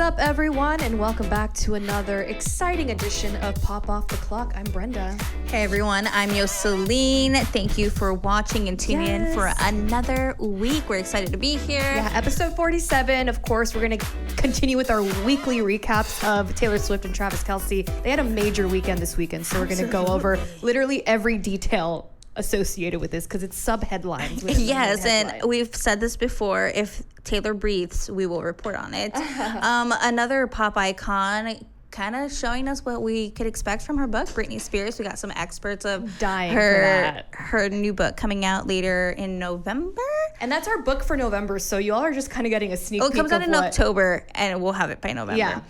up, everyone, and welcome back to another exciting edition of Pop Off the Clock. I'm Brenda. Hey, everyone. I'm Ashyln. Thank you for watching and tuning in for another week. We're excited to be here. Yeah, episode 47. Of course, we're going to continue with our weekly recaps of Taylor Swift and Travis Kelce. They had a major weekend this weekend, so we're going to go over literally every detail associated with this because it's sub-headlines. Yes, and we've said this before. If Taylor breathes, we will report on it. Another pop icon kind of showing us what we could expect from her book, Britney Spears. We got some experts of her new book coming out later in November. And that's our book for November, so you all are just kind of getting a sneak peek. It comes out in October, and we'll have it by November. Yeah.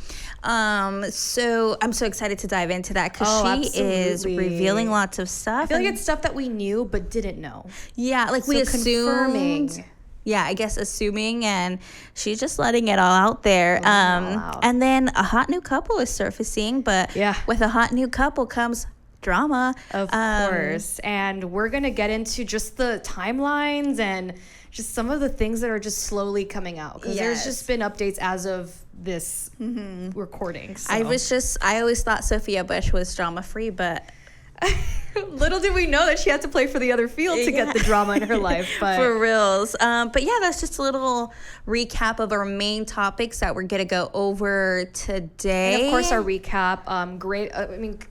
So I'm so excited to dive into that because she is revealing lots of stuff. I feel like it's stuff that we knew but didn't know. Yeah, like we assumed. Yeah, I guess assuming, and she's just letting it all out there. And then a hot new couple is surfacing, but with a hot new couple comes drama. Of course. And we're going to get into just the timelines and just some of the things that are just slowly coming out. Because there's just been updates as of this recording. So. I always thought Sophia Bush was drama-free, but... Little did we know that she had to play for the other field to get the drama in her life. But. For reals. But yeah, that's just a little recap of our main topics that we're going to go over today. And of course, our recap.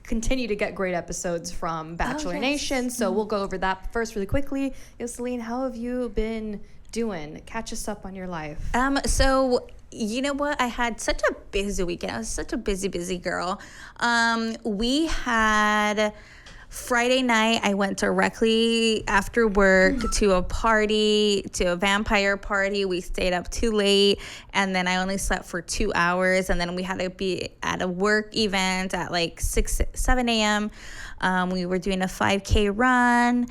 Continue to get great episodes from Bachelor Nation. So we'll go over that first really quickly. Celine, how have you been doing? Catch us up on your life. So... You know what? I had such a busy weekend. I was such a busy girl. We had Friday night. I went directly after work to a party, to a vampire party. We stayed up too late, and then I only slept for 2 hours. And then we had to be at a work event at like 7 a.m. We were doing a 5K run.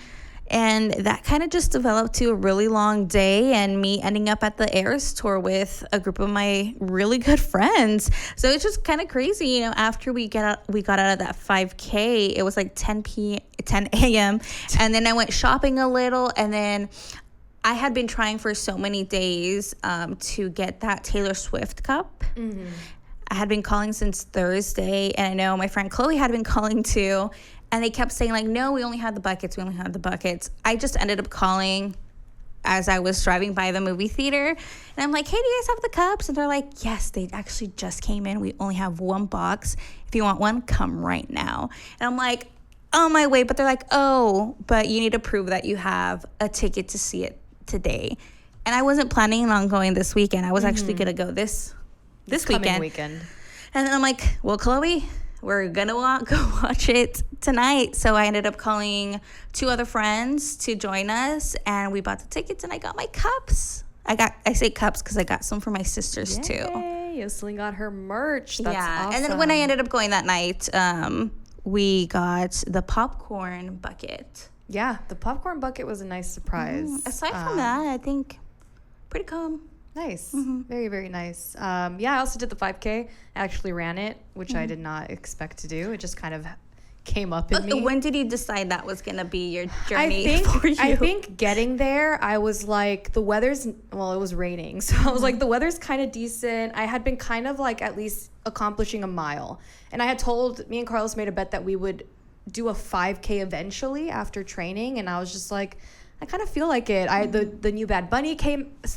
And that kind of just developed to a really long day and me ending up at the Eras tour with a group of my really good friends. So it's just kind of crazy. You know, after we got out of that 5K, it was like 10 a.m. And then I went shopping a little. And then I had been trying for so many days to get that Taylor Swift cup. Mm-hmm. I had been calling since Thursday. And I know my friend Chloe had been calling too. And they kept saying, like, no, we only had the buckets. I just ended up calling as I was driving by the movie theater. And I'm like, hey, do you guys have the cups? And they're like, yes, they actually just came in. We only have one box. If you want one, come right now. And I'm like, on my way. But they're like, oh, but you need to prove that you have a ticket to see it today. And I wasn't planning on going this weekend. I was actually going to go this weekend. And then I'm like, well, Chloe... we're going to go watch it tonight. So I ended up calling 2 other friends to join us, and we bought the tickets, and I got my cups. I say cups because I got some for my sisters too. Celine got her merch. That's awesome. And then when I ended up going that night, we got the popcorn bucket. Yeah, the popcorn bucket was a nice surprise. Aside from that, I think pretty calm. Nice. Mm-hmm. Very, very nice. I also did the 5K. I actually ran it, which I did not expect to do. It just kind of came up in me. When did you decide that was going to be your journey for you? I think getting there, I was like, it was raining. So I was like, the weather's kind of decent. I had been kind of like at least accomplishing a mile. And I had told, me and Carlos made a bet that we would do a 5K eventually after training. And I was just like... I kind of feel like it. The new Bad Bunny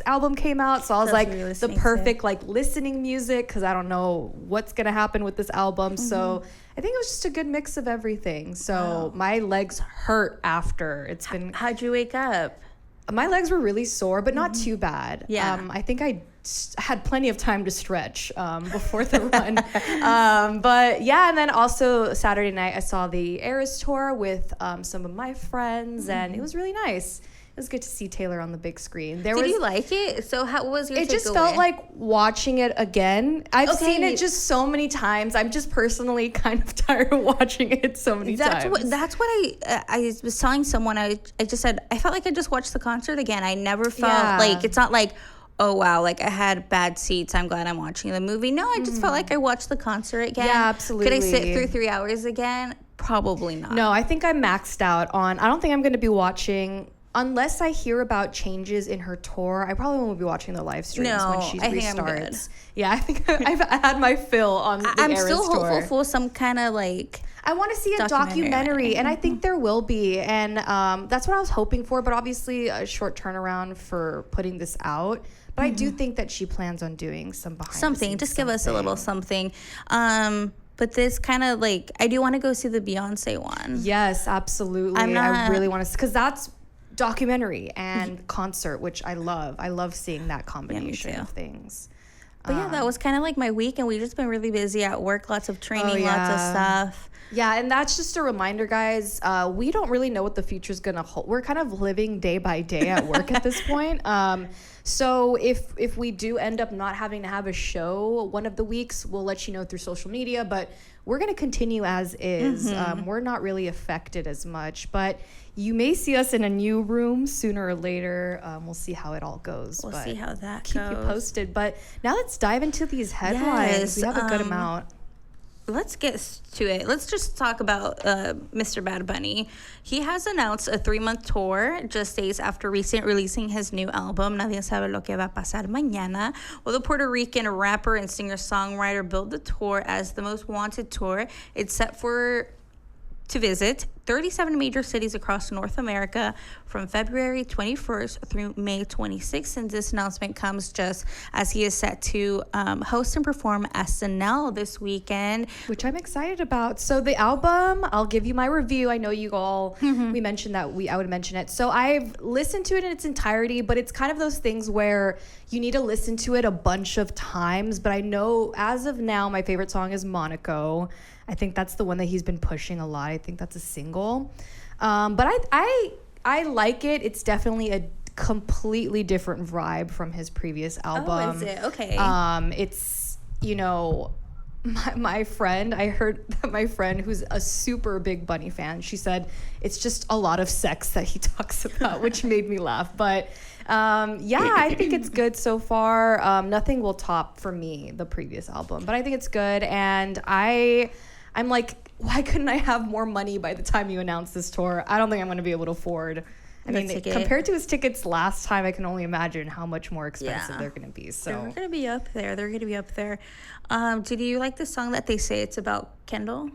album came out, so I was like the perfect like listening music because I don't know what's gonna happen with this album. Mm-hmm. So I think it was just a good mix of everything. So my legs hurt after. It's been. How'd you wake up? My legs were really sore, but not too bad. Yeah. I think I had plenty of time to stretch before the run. But yeah, and then also Saturday night I saw the Eras tour with some of my friends, and it was really nice. It was good to see Taylor on the big screen. Did you like it? So how was your takeaway? It just felt like watching it again. I've seen it just so many times. I'm just personally kind of tired of watching it so many times. That's what I was telling someone. I just said, I felt like I just watched the concert again. I never felt like, it's not like, oh, wow, like I had bad seats. I'm glad I'm watching the movie. No, I just felt like I watched the concert again. Yeah, absolutely. Could I sit through 3 hours again? Probably not. No, I think I'm maxed out on, I don't think I'm going to be watching unless I hear about changes in her tour, I probably won't be watching the live streams when she I think restarts. I'm good. Yeah, I think I've had my fill on the I'm Eras still tour. hopeful for some kind of like I want to see a documentary, and I think there will be, and that's what I was hoping for. But obviously, a short turnaround for putting this out. But I do think that she plans on doing some behind something. Just give us a little something. But this kind of like, I do want to go see the Beyonce one. Yes, absolutely. I really want to, because that's documentary and concert, which I love. I love seeing that combination of things. But yeah, that was kind of like my week, and we've just been really busy at work, lots of training, lots of stuff. Yeah, and that's just a reminder, guys. We don't really know what the future's gonna hold. We're kind of living day by day at work at this point. So if we do end up not having to have a show one of the weeks, we'll let you know through social media. But we're gonna continue as is. We're not really affected as much, but you may see us in a new room sooner or later. We'll see how it all goes. We'll see how that goes. Keep you posted. But now let's dive into these headlines. Yes, we have a good amount. Let's get to it. Let's just talk about Mr. Bad Bunny. He has announced a 3-month tour just days after releasing his new album, Nadie Sabe Lo Que Va a Pasar Mañana. Well, the Puerto Rican rapper and singer-songwriter billed the tour as the most wanted tour. It's set to visit 37 major cities across North America from February 21st through May 26th. And this announcement comes just as he is set to host and perform SNL this weekend, which I'm excited about. So the album, I'll give you my review. I know you all, we mentioned that I would mention it. So I've listened to it in its entirety, but it's kind of those things where you need to listen to it a bunch of times. But I know as of now, my favorite song is Monaco. I think that's the one that he's been pushing a lot. I think that's a single. But I like it. It's definitely a completely different vibe from his previous album. Oh, is it? Okay. It's, my friend, I heard that my friend who's a super big Bunny fan, she said it's just a lot of sex that he talks about, which made me laugh. But yeah, I think it's good so far. Nothing will top for me the previous album, but I think it's good. And I'm like, why couldn't I have more money by the time you announce this tour? I don't think I'm going to be able to afford. I mean, compared to his tickets last time, I can only imagine how much more expensive they're going to be. So they're going to be up there. Did you like the song that they say it's about Kendall?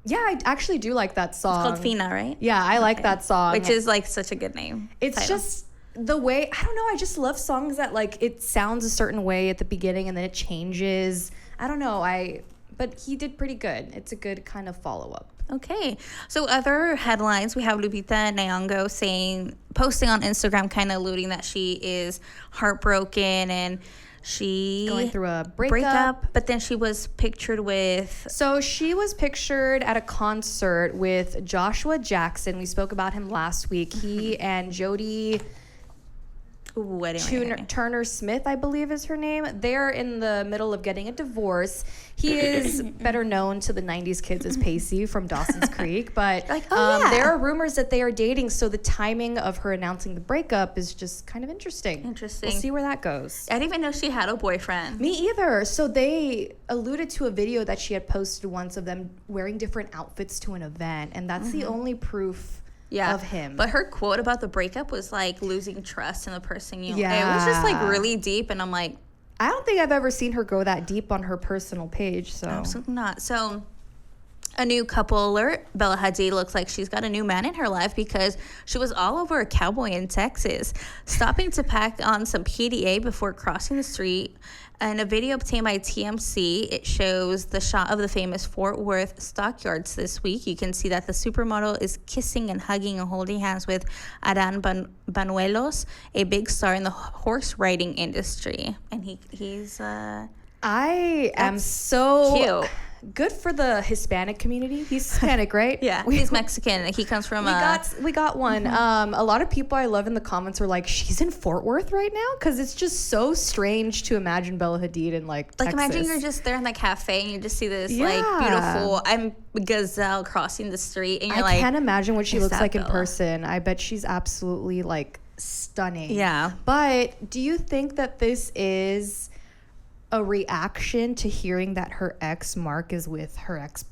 Yeah, I actually do like that song. It's called Fina, right? Yeah, I like that song. Which is like such a good name. It's just the way, I don't know, I just love songs that like it sounds a certain way at the beginning and then it changes. I don't know, but he did pretty good. It's a good kind of follow-up. Okay. So other headlines, we have Lupita Nyong'o posting on Instagram, kind of alluding that she is heartbroken and she going through a breakup. But then she was pictured with... So she was pictured at a concert with Joshua Jackson. We spoke about him last week. He and Jodie... Turner Smith, I believe is her name. They're in the middle of getting a divorce. He is better known to the 90s kids as Pacey from Dawson's Creek, but there are rumors that they are dating, so the timing of her announcing the breakup is just kind of interesting. We'll see where that goes. I didn't even know she had a boyfriend. Me either. So they alluded to a video that she had posted once of them wearing different outfits to an event, and that's the only proof of him. But her quote about the breakup was like losing trust in the person you it was just like really deep, and I'm like, I don't think I've ever seen her go that deep on her personal page. So absolutely not. So a new couple alert. Bella Hadid looks like she's got a new man in her life because she was all over a cowboy in Texas, stopping to pack on some PDA before crossing the street. In a video obtained by TMC, it shows the shot of the famous Fort Worth stockyards this week. You can see that the supermodel is kissing and hugging and holding hands with Adan Banuelos, a big star in the horse riding industry. And he's I am so cute. Good for the Hispanic community. He's Hispanic, right? Yeah, he's Mexican. He comes from we got one. A lot of people I love in the comments are like, she's in Fort Worth right now, because it's just so strange to imagine Bella Hadid in like Texas. Imagine you're just there in the cafe and you just see this like beautiful gazelle crossing the street, and you're I can't imagine what she looks like in person. I bet she's absolutely like stunning. Yeah. But do you think that this is a reaction to hearing that her ex Mark is with her ex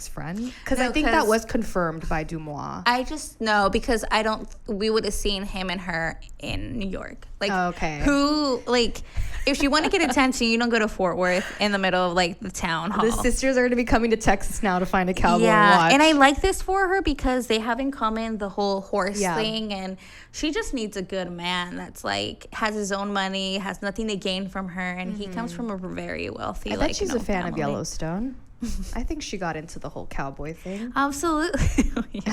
friend? Because I think that was confirmed by Dumois. I just know because we would have seen him and her in New York. Like, okay. Who, like, if you want to get attention, you don't go to Fort Worth in the middle of, like, the town hall. The sisters are going to be coming to Texas now to find a cowboy watch. And I like this for her because they have in common the whole horse thing, and she just needs a good man that's, like, has his own money, has nothing to gain from her, and he comes from a very wealthy, I bet she's a fan of Yellowstone. I think she got into the whole cowboy thing. Absolutely.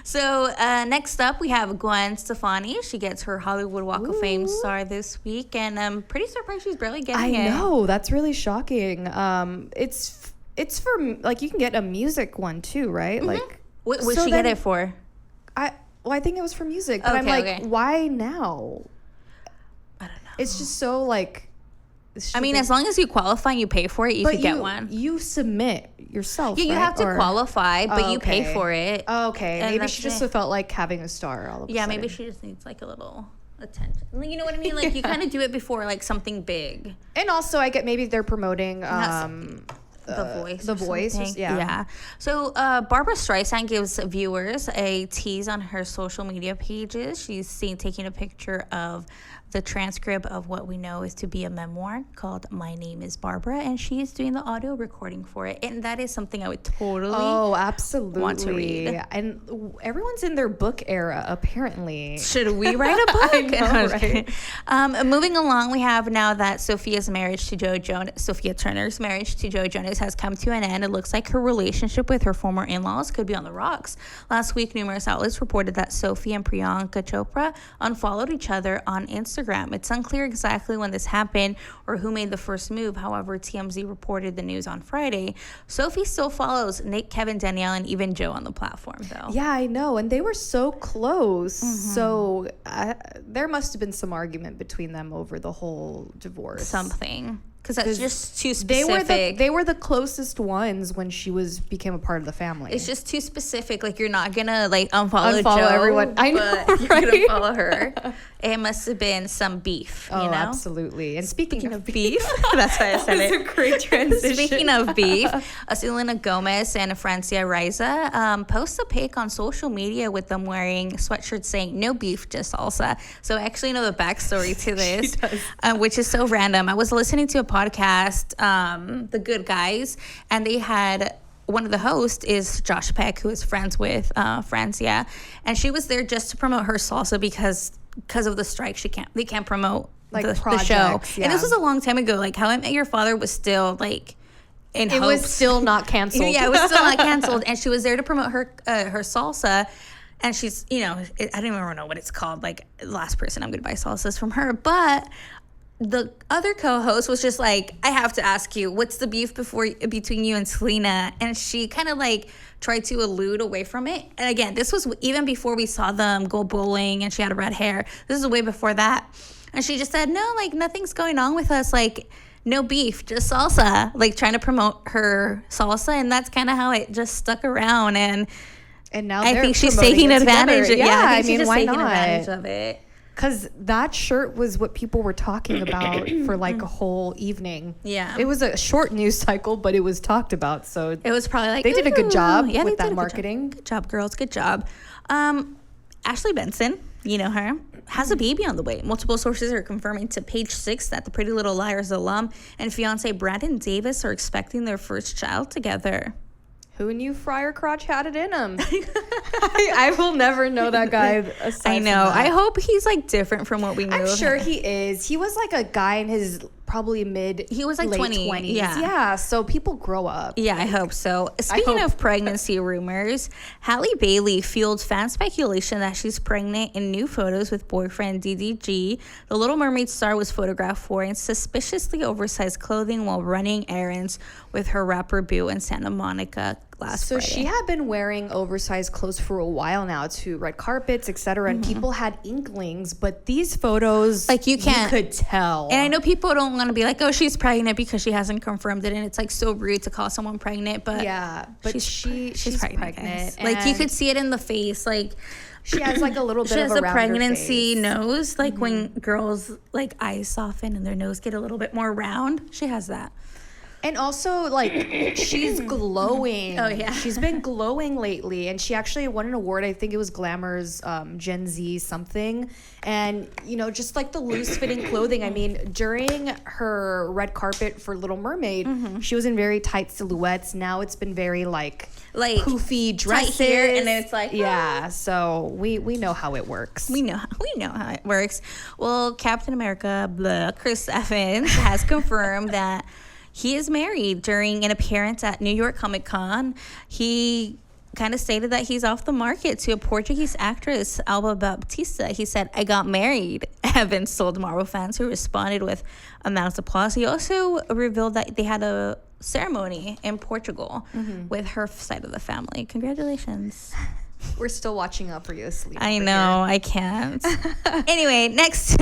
So next up, we have Gwen Stefani. She gets her Hollywood Walk of Fame star this week, and I'm pretty surprised she's barely getting it. I know, that's really shocking. It's for, like, you can get a music one too, right? Mm-hmm. Like, what would she get it for? I think it was for music, but I'm like, why now? I don't know. It's just so, like, I mean, as long as you qualify and you pay for it, you could get one. You submit yourself, Yeah, you have to qualify, but you pay for it. Oh, okay. Maybe she just felt like having a star all of a sudden. Maybe she just needs, like, a little attention. You know what I mean? Like, you kind of do it before, like, something big. And also, I get maybe they're promoting The Voice. Yeah. So Barbara Streisand gives viewers a tease on her social media pages. She's seen taking a picture of the transcript of what we know is to be a memoir called My Name is Barbara, and she is doing the audio recording for it, and that is something I would totally absolutely want to read. And everyone's in their book era, apparently. Should we write a book? I know, right? Moving along, we have now that Sophia Turner's marriage to Joe Jonas has come to an end. It looks like her relationship with her former in-laws could be on the rocks. Last week, numerous outlets reported that Sophie and Priyanka Chopra unfollowed each other on Instagram. It's unclear exactly when this happened or who made the first move. However, TMZ reported the news on Friday. Sophie still follows Nick, Kevin, Danielle, and even Joe on the platform, though. Yeah, I know. And they were so close. Mm-hmm. So there must have been some argument between them over the whole divorce. Something. Because that's just too specific. They were the closest ones when she became a part of the family. It's just too specific. Like, you're not gonna unfollow Joe, everyone. I know, but right? You're gonna follow her. It must have been some beef. Oh, you know? Absolutely. And speaking of beef, that's why I said it. It's a great transition. Speaking of beef, Selena Gomez and Francia Raiza post a pic on social media with them wearing sweatshirts saying "No beef, just salsa." So I actually know the backstory to this, which is so random. I was listening to a podcast, The Good Guys, and they had one of the hosts is Josh Peck, who is friends with Francia, and she was there just to promote her salsa because of the strike. They can't promote the show. Yeah. And this was a long time ago. Like, How I Met Your Father was still in hopes. It was still not canceled. Yeah, it was still not canceled, and she was there to promote her salsa. And she's, I don't even know what it's called. Like, last person I'm gonna buy salsas from her, but the other co-host was just like, I have to ask you, what's the beef between you and Selena? And she kind of tried to elude away from it. And again, this was even before we saw them go bowling and she had red hair. This is way before that. And she just said, no, nothing's going on with us. No beef, just salsa. Trying to promote her salsa. And that's kind of how it just stuck around. And now I think she's taking advantage of it. Yeah, I mean, why not? Advantage of it. Because that shirt was what people were talking about for a whole evening. Yeah. It was a short news cycle, but it was talked about. So it was probably they did a good job with that marketing. Good job, girls. Good job. Ashley Benson, you know her, has a baby on the way. Multiple sources are confirming to Page 6 that the Pretty Little Liars alum and fiance Brandon Davis are expecting their first child together. Who knew Friar Crotch had it in him? I will never know that guy. I know. I hope he's different from what we knew. I'm sure he is. He was a guy in his probably he was late 20s. Yeah. So people grow up. Yeah, I hope so. Speaking of pregnancy rumors, Halle Bailey fueled fan speculation that she's pregnant in new photos with boyfriend DDG. The Little Mermaid star was photographed wearing suspiciously oversized clothing while running errands with her rapper boo in Santa Monica. last So Friday. she had been wearing oversized clothes for a while now to red carpets, etc. And people had inklings, but these photos, Like, you can't- could tell. And I know people don't want to be like, oh, she's pregnant because she hasn't confirmed it, and it's like so rude to call someone pregnant, but yeah, but she's pregnant. guys. Like, you could see it in the face, like She has like a little bit she of has a a rounder pregnancy face. nose, like when girls like eyes soften and their nose get a little bit more round. She has that. And also, like, she's glowing. Oh, yeah. She's been glowing lately. And she actually won an award. I think it was Glamour's Gen Z something. And, you know, just like the loose fitting clothing. I mean, during her red carpet for Little Mermaid, she was in very tight silhouettes. Now it's been very, like poofy dresses. Tight here, and it's like, yeah. So we know how it works. We know how it works. Well, Captain America, Chris Evans has confirmed that he is married. During an appearance at New York Comic Con, he kind of stated that he's off the market to a Portuguese actress, Alba Baptista. He said, "I got married," Evans told Marvel fans, who responded with amounts of applause. He also revealed that they had a ceremony in Portugal with her side of the family. Congratulations. We're still watching out for you asleep. I know, I can't. Anyway, next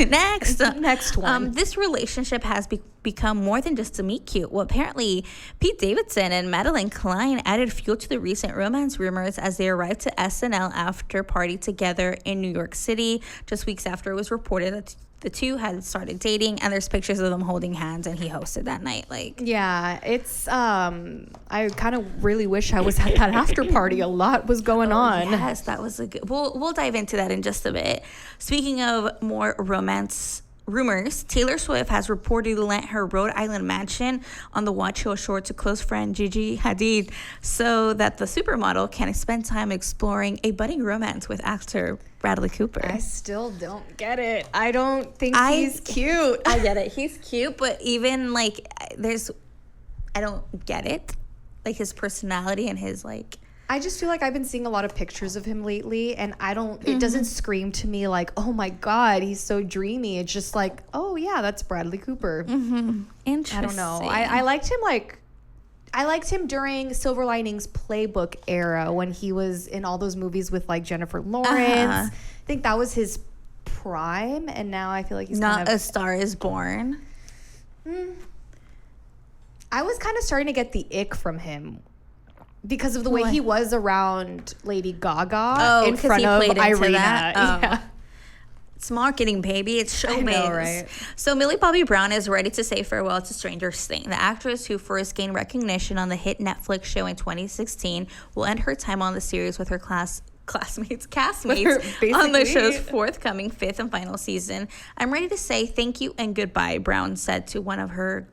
one. This relationship has become more than just a meet cute. Well, apparently, Pete Davidson and Madeline Klein added fuel to the recent romance rumors as they arrived to SNL after party together in New York City, just weeks after it was reported that the two had started dating, and there's pictures of them holding hands, and he hosted that night. Like, yeah, it's I kind of really wish I was at that after party. A lot was going on. Yes, that was a good. We'll dive into that in just a bit. Speaking of more romance rumors, Taylor Swift has reportedly lent her Rhode Island mansion on the Watch Hill shore to close friend Gigi Hadid so that the supermodel can spend time exploring a budding romance with actor Bradley Cooper. I still don't get it. I don't think he's cute. I get it. He's cute, but even like I don't get it. Like his personality and his like. I just feel like I've been seeing a lot of pictures of him lately, and it doesn't scream to me like, oh my God, he's so dreamy. It's just like, oh yeah, that's Bradley Cooper. Interesting. I don't know. I liked him during Silver Linings Playbook era when he was in all those movies with like Jennifer Lawrence. I think that was his prime, and now I feel like he's not kind of A Star Is Born. I was kind of starting to get the ick from him because of the way he was around Lady Gaga in front of Irina. Yeah. It's marketing, baby. It's showbiz. I know, right? So Millie Bobby Brown is ready to say farewell to Stranger Things. The actress, who first gained recognition on the hit Netflix show in 2016, will end her time on the series with her castmates on the show's forthcoming 5th and final season. "I'm ready to say thank you and goodbye," Brown said to one of her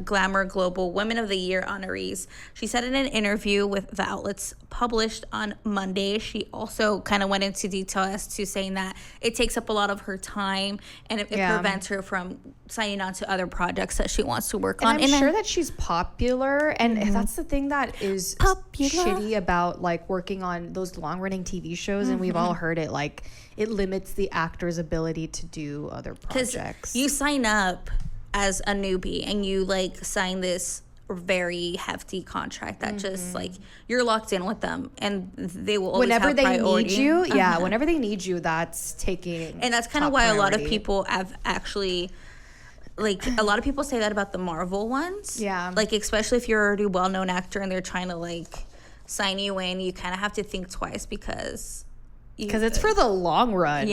Glamour Global Women of the Year honorees. She said in an interview with the outlets published on Monday. She also kind of went into detail as to saying that it takes up a lot of her time and it prevents her from signing on to other projects that she wants to work on. I'm sure that she's popular, and that's the thing that is shitty about like working on those long-running TV shows, and we've all heard it, like it limits the actor's ability to do other projects. You sign up as a newbie and you like sign this very hefty contract that just like you're locked in with them, and they will always whenever have they priority. need you. Whenever they need you, that's taking, and that's kind of why a lot of people have actually, like, a lot of people say that about the Marvel ones. Like, especially if you're already a well-known actor and they're trying to like sign you in, you kind of have to think twice because it's for the long run.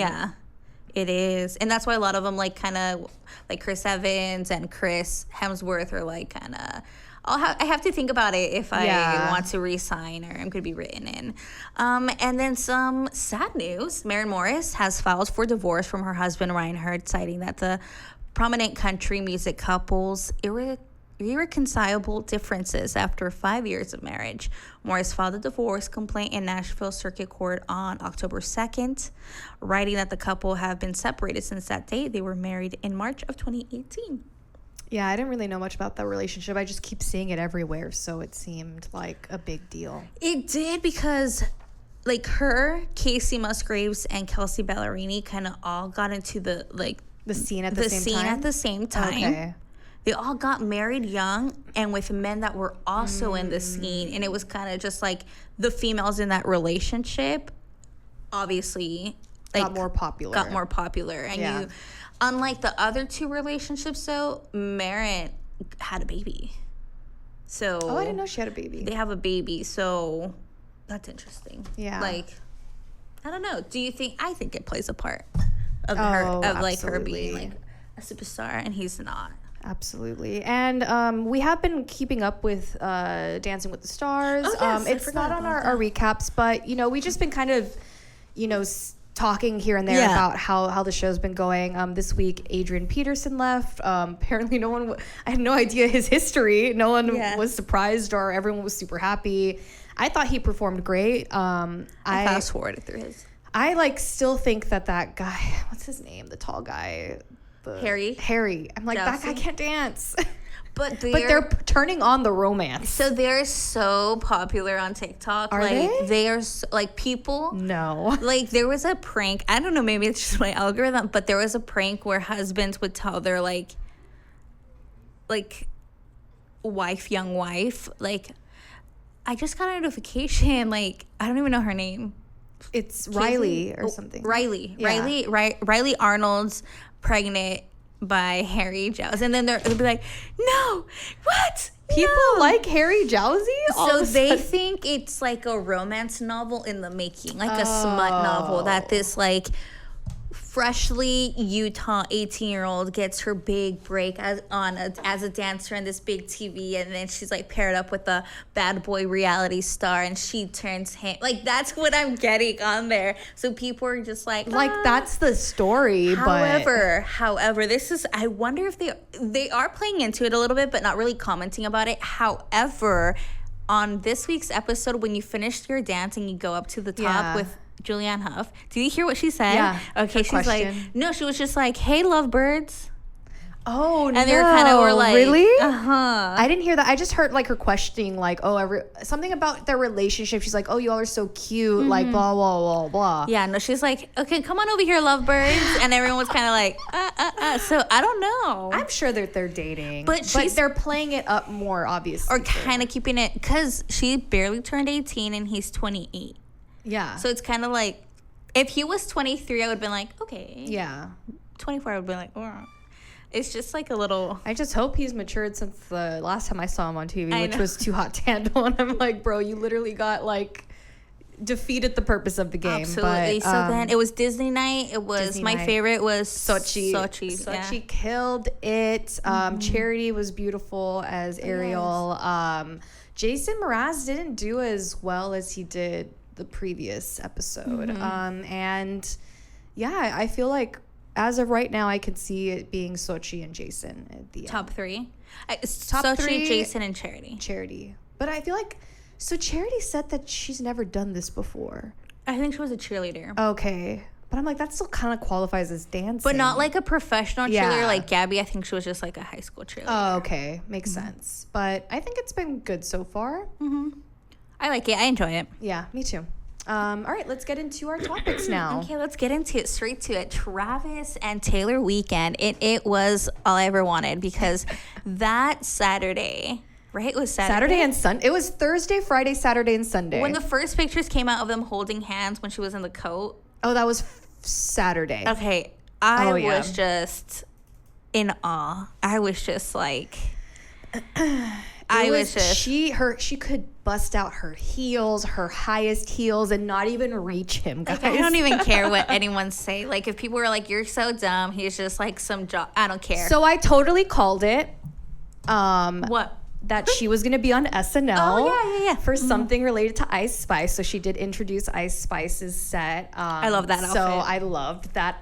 It is. And that's why a lot of them, like, kind of, like, Chris Evans and Chris Hemsworth are, like, kind of, I have to think about it if I want to re-sign or I'm going to be written in. And then some sad news. Maren Morris has filed for divorce from her husband, Ryan Hurd, citing that the prominent country music couple's irreconcilable differences after 5 years of marriage. Morris filed a divorce complaint in Nashville Circuit Court on October 2nd, writing that the couple have been separated since that date. They were married in March of 2018. Yeah, I didn't really know much about that relationship. I just keep seeing it everywhere, so it seemed like a big deal. It did, because like her, Casey Musgraves, and Kelce Ballerini kind of all got into the scene at the same time. Okay. They all got married young and with men that were also in the scene. And it was kind of just like the females in that relationship, obviously, like, got more popular. And you, unlike the other two relationships, though, Merritt had a baby. So I didn't know she had a baby. They have a baby, so that's interesting. Yeah. Like, I don't know. Do you think? I think it plays a part of like her being like a superstar and he's not. Absolutely. And we have been keeping up with Dancing with the Stars. Oh, yes, it's not on our recaps, but, you know, we've just been kind of, you know, talking here and there about how the show's been going. This week, Adrian Peterson left. Apparently I had no idea his history. No one was surprised, or everyone was super happy. I thought he performed great. I fast forwarded through his. I still think that guy, what's his name? The tall guy. Harry. I'm like, that guy can't dance. But they're turning on the romance. So they're so popular on TikTok. Are they? They are so, like, people. No. Like, there was a prank. I don't know, maybe it's just my algorithm, but there was a prank where husbands would tell their like young wife, like, I just got a notification. Like, I don't even know her name. It's Riley or something. Riley. Yeah. Riley Arnold's pregnant by Harry Giles, and then they'll be like, no, what? People like Harry Jowsey? So they think it's like a romance novel in the making, like a smut novel that this like freshly Utah 18-year-old gets her big break as a dancer in this big TV, and then she's like paired up with a bad boy reality star, and she turns him. Like, that's what I'm getting on there. So people are just like that's the story. However, this is, I wonder if they are playing into it a little bit, but not really commenting about it. However, on this week's episode, when you finished your dance and you go up to the top with Julianne Hough. Did you hear what she said? Yeah. Okay, she's like, no, she was just like, hey, lovebirds. Oh, and they were like, really? Uh-huh. I didn't hear that. I just heard like her questioning, like, something about their relationship. She's like, oh, you all are so cute, like blah blah blah blah. Yeah, no, she's like, okay, come on over here, lovebirds, and everyone was kind of like, So I don't know. I'm sure that they're dating, but they're playing it up more, obviously, or kind of keeping it, because she barely turned 18 and he's 28. Yeah. So it's kind of like, if he was 23, I would have been like, okay. Yeah. 24, I would be like, oh. It's just like a little. I just hope he's matured since the last time I saw him on TV, which was Too Hot to Handle. And I'm like, bro, you literally got like defeated the purpose of the game. Absolutely. But, so then it was Disney night. It was favorite was Sochi. Sochi killed it. Charity was beautiful as Ariel. Yes. Jason Mraz didn't do as well as he did the previous episode. And yeah, I feel like as of right now, I can see it being Sochi and Jason at the top end. three. Top Sochi, three, Jason, and Charity. Charity. But I feel like, so Charity said that she's never done this before. I think she was a cheerleader. Okay. But I'm like, that still kind of qualifies as dancing. But not like a professional cheerleader like Gabby. I think she was just like a high school cheerleader. Oh, okay. Makes sense. But I think it's been good so far. I like it. I enjoy it. Yeah, me too. All right, let's get into our topics now. Okay, let's get into it, straight to it. Travis and Taylor weekend. It was all I ever wanted, because that Saturday, right? It was Saturday and Sunday. It was Thursday, Friday, Saturday, and Sunday. When the first pictures came out of them holding hands when she was in the coat. Oh, that was Saturday. Okay, I was just in awe. I was just like... She could bust out her heels, her highest heels, and not even reach him, guys. Like, I don't even care what anyone say. Like, if people were like, you're so dumb, he's just like some job. I don't care. So I totally called it. What? That she was going to be on SNL. Oh, yeah. For something related to Ice Spice. So she did introduce Ice Spice's set. I love that outfit. So I loved that.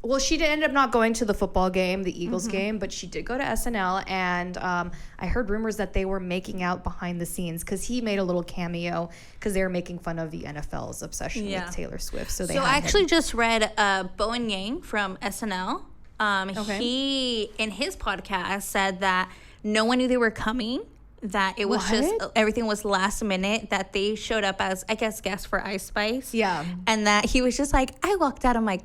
Well, she did end up not going to the football game, the Eagles game, but she did go to SNL, and I heard rumors that they were making out behind the scenes because he made a little cameo because they were making fun of the NFL's obsession with Taylor Swift. So I actually just read Bowen Yang from SNL. He, in his podcast, said that no one knew they were coming that it was just everything was last minute, that they showed up as, I guess, guests for Ice Spice. Yeah. And that he was just like, I walked out of my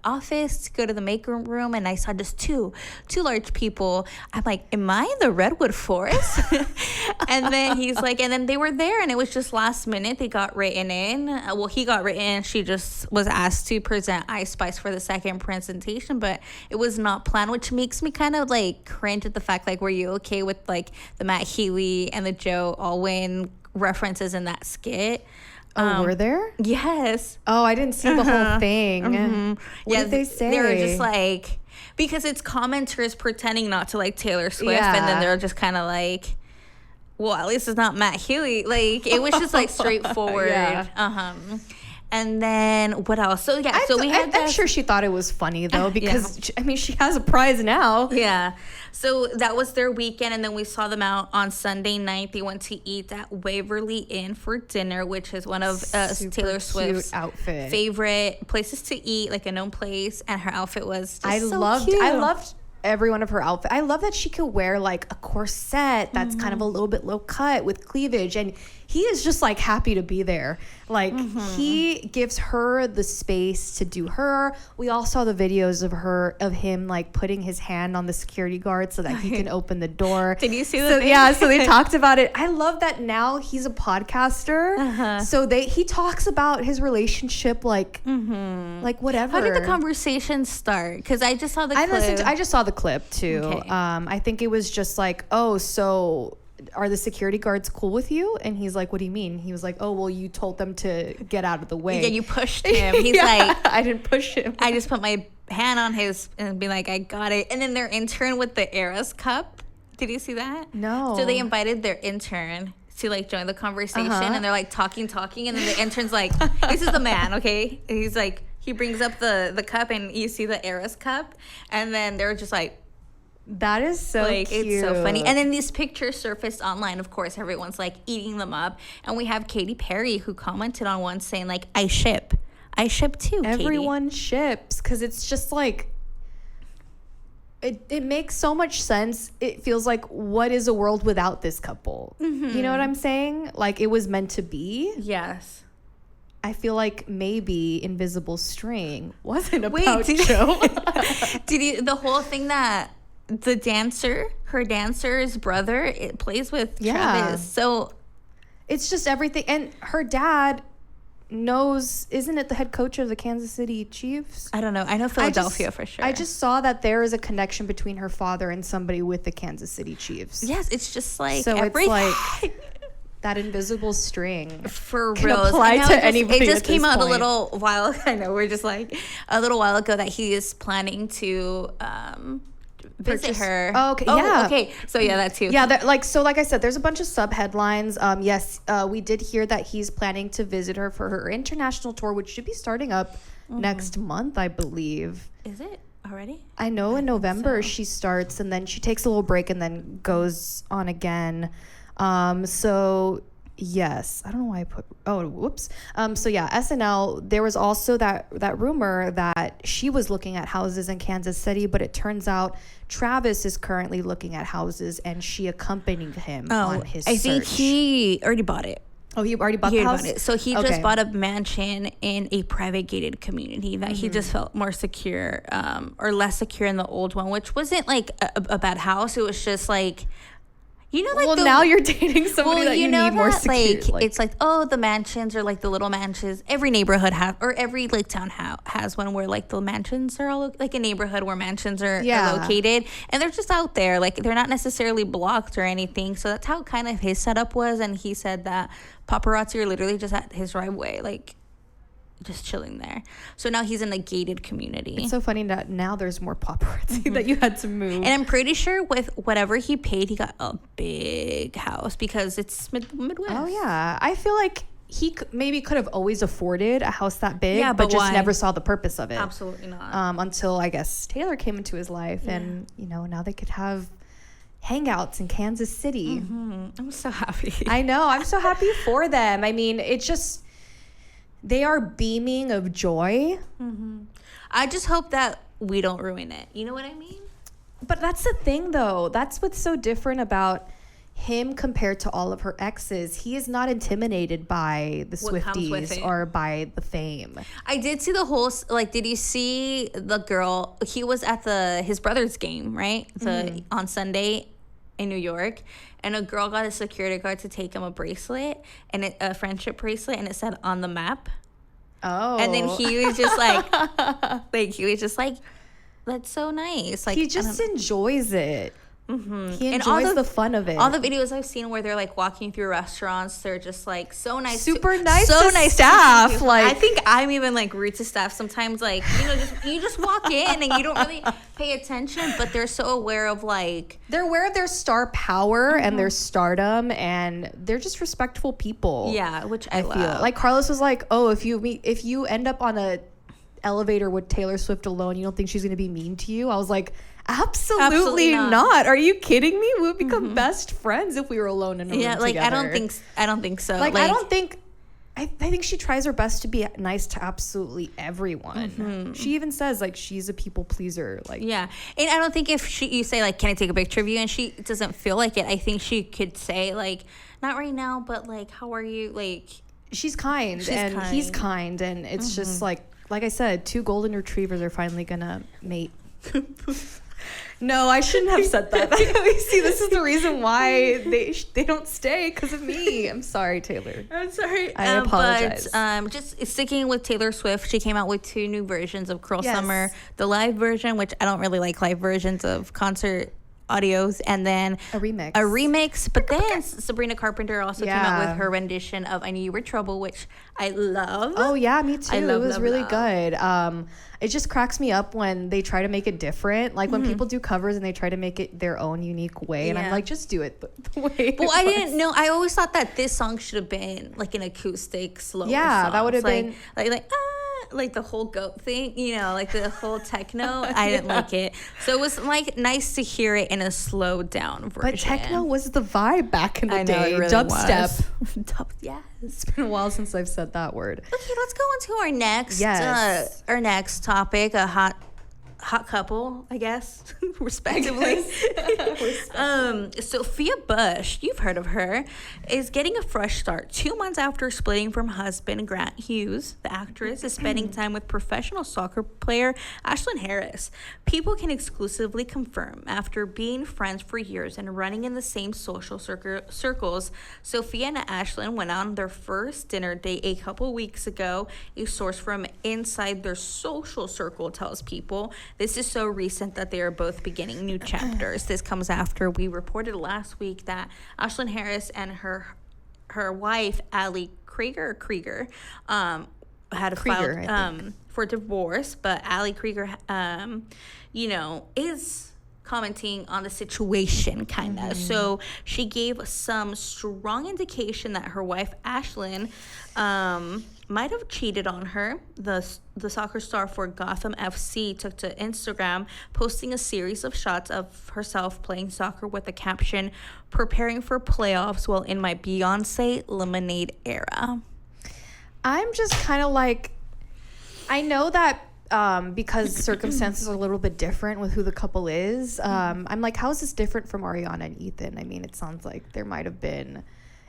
office to go to the makeup room and I saw just two large people. I'm like, am I in the Redwood Forest? And then he's like, and then they were there and it was just last minute. They got written in. Well, he got written in. She just was asked to present Ice Spice for the second presentation, but it was not planned, which makes me kind of like cringe at the fact, like, were you okay with like the Matt Healy and the Joe Alwyn references in that skit? Were there? Yes. Oh, I didn't see the whole thing. What did they say? They were just like, because it's commenters pretending not to like Taylor Swift, and then they're just kind of like, well, at least it's not Matt Healy. Like, it was just like straightforward. And then what else? So yeah, I'm sure she thought it was funny though, because she has a prize now. Yeah. So that was their weekend, and then we saw them out on Sunday night. They went to eat at Waverly Inn for dinner, which is one of Taylor Swift's favorite places to eat, like a known place. And her outfit was just cute. I loved every one of her outfits. I love that she could wear like a corset that's kind of a little bit low cut with cleavage, and he is just like happy to be there. Like he gives her the space to do her. We all saw the videos of him like putting his hand on the security guard so that he can open the door. Did you see the thing? Yeah, so they talked about it. I love that now he's a podcaster. So he talks about his relationship like whatever. How did the conversation start? Because I just saw the clip. I just saw the clip too. Okay. I think it was just like, oh, so are the security guards cool with you? And he's like, what do you mean? He was like, oh, well, you told them to get out of the way. Yeah, you pushed him. He's like, I didn't push him. I just put my hand on his and be like, I got it. And then their intern with the Eras cup. Did you see that? No. So they invited their intern to like join the conversation, and they're like talking, and then the intern's like, this is the man, okay? And he's like, he brings up the cup, and you see the Eras cup, and then they're just like, that is so like, cute. It's so funny. And then these pictures surfaced online. Of course, everyone's like eating them up. And we have Katy Perry who commented on one saying like, I ship too, Everyone Katy. ships, because it's just like, it makes so much sense. It feels like, what is a world without this couple? You know what I'm saying? Like, it was meant to be. Yes. I feel like maybe Invisible String wasn't about Joe. Did you, the whole thing that her dancer's brother, it plays with Travis. So it's just everything. And her dad knows, isn't it the head coach of the Kansas City Chiefs? I don't know. I know Philadelphia for sure. I just saw that there is a connection between her father and somebody with the Kansas City Chiefs. Yes, it's just like, so it's like that invisible string for can real apply to anybody. It just came out a little while. I know, we're just like a little while ago that he is planning to visit her. Oh, okay. Yeah. Okay. So yeah, that too. Yeah. Like I said, there's a bunch of sub headlines. Yes, we did hear that he's planning to visit her for her international tour, which should be starting up next month, I believe. Is it already? I know in November she starts, and then she takes a little break and then goes on again. So yes, I don't know why I put, whoops. So yeah, SNL, there was also that rumor that she was looking at houses in Kansas City, but it turns out Travis is currently looking at houses and she accompanied him on his search. I think he already bought it. Oh, he already bought the house? So he just bought a mansion in a private gated community that he just felt more secure, or less secure in the old one, which wasn't like a bad house. It was just like, you know, like now you're dating somebody that you need more secure. Like, it's like, the mansions or like the little mansions. Every neighborhood or every like town has one where like the mansions are all like a neighborhood where mansions are located, and they're just out there. Like, they're not necessarily blocked or anything. So that's how kind of his setup was. And he said that paparazzi are literally just at his driveway, like just chilling there. So now he's in a gated community. It's so funny that now there's more paparazzi that you had to move. And I'm pretty sure with whatever he paid, he got a big house because it's Midwest. Oh yeah, I feel like he maybe could have always afforded a house that big, but just never saw the purpose of it. Absolutely not. Until I guess Taylor came into his life, and now they could have hangouts in Kansas City. I'm so happy. I know. I'm so happy for them. I mean, it's just, they are beaming of joy. I just hope that we don't ruin it. You know what I mean? But that's the thing, though. That's what's so different about him compared to all of her exes, he is not intimidated by the Swifties or by the fame. I did see the whole, like, did you see the girl? He was at his brother's game, right? On Sunday in New York, and a girl got a security guard to take him a bracelet, and a friendship bracelet, and it said "on the map." Oh. And then he was just like, that's so nice. Like, he just enjoys it. Mm-hmm. He enjoys the fun of it. All the videos I've seen where they're like walking through restaurants, they're just like so nice, super nice, so nice staff. Like, I think I'm even like rude to staff sometimes. Like, you just walk in and you don't really pay attention, but they're so aware of they're aware of their star power and their stardom, and they're just respectful people. Yeah, which I love. feel like Carlos was like, oh, if you end up on a elevator with Taylor Swift alone, you don't think she's gonna be mean to you? I was like, Absolutely not. Are you kidding me? We would become best friends if we were alone in a room together. I don't think so. I think she tries her best to be nice to absolutely everyone. Mm-hmm. She even says she's a people pleaser. Yeah, and I don't think if you say can I take a picture of you, and she doesn't feel like it, I think she could say not right now, but how are you? She's kind he's kind, and it's just like I said, 2 golden retrievers are finally gonna mate. No, I shouldn't have said that. See, this is the reason why they don't stay, because of me. I'm sorry, Taylor. I'm sorry. I apologize. But just sticking with Taylor Swift, she came out with 2 new versions of Cruel Summer. The live version, which I don't really like live versions of concert audios, and then a remix. But then Sabrina Carpenter also came out with her rendition of I Knew You Were Trouble, which I love. Oh yeah, me too. It was really good. It just cracks me up when they try to make it different, when people do covers and they try to make it their own unique way, and I'm like, just do it the way I didn't know. I always thought that this song should have been an acoustic slower song. That would have been the whole goat thing, the whole techno. I didn't like it. So it was nice to hear it in a slowed down version. But techno was the vibe back in the day. It really dubstep. Yes. It's been a while since I've said that word. Okay, let's go on to our next topic, a hot couple, I guess, respectively. Sophia Bush, you've heard of her, is getting a fresh start. 2 months after splitting from husband Grant Hughes, the actress is spending time with professional soccer player Ashlyn Harris. People can exclusively confirm, after being friends for years and running in the same social circles, Sophia and Ashlyn went on their first dinner date a couple weeks ago. A source from inside their social circle tells People. This is so recent that they are both beginning new chapters. This comes after we reported last week that Ashlyn Harris and her wife, Allie Krieger, had filed for divorce. But Allie Krieger, is commenting on the situation, kind of. So she gave some strong indication that her wife, Ashlyn, might have cheated on her. The soccer star for Gotham FC took to Instagram, posting a series of shots of herself playing soccer with the caption, "Preparing for playoffs while in my Beyonce Lemonade era." I'm just kind of I know that because circumstances are a little bit different with who the couple is. I'm how is this different from Ariana and Ethan? I mean, it sounds like there might have been...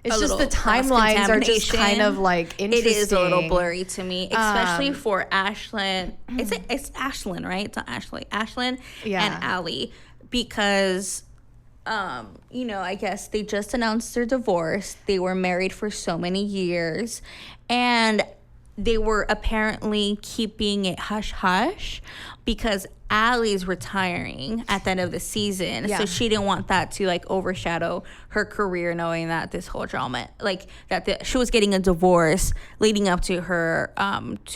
It's just the timelines are just kind of interesting. It is a little blurry to me, especially for Ashlyn. It's Ashlyn, right? It's not Ashley. Ashlyn and Allie, because I guess they just announced their divorce. They were married for so many years, and they were apparently keeping it hush-hush because Allie's retiring at the end of the season. So she didn't want that to overshadow her career, knowing that this whole drama, she was getting a divorce leading up to her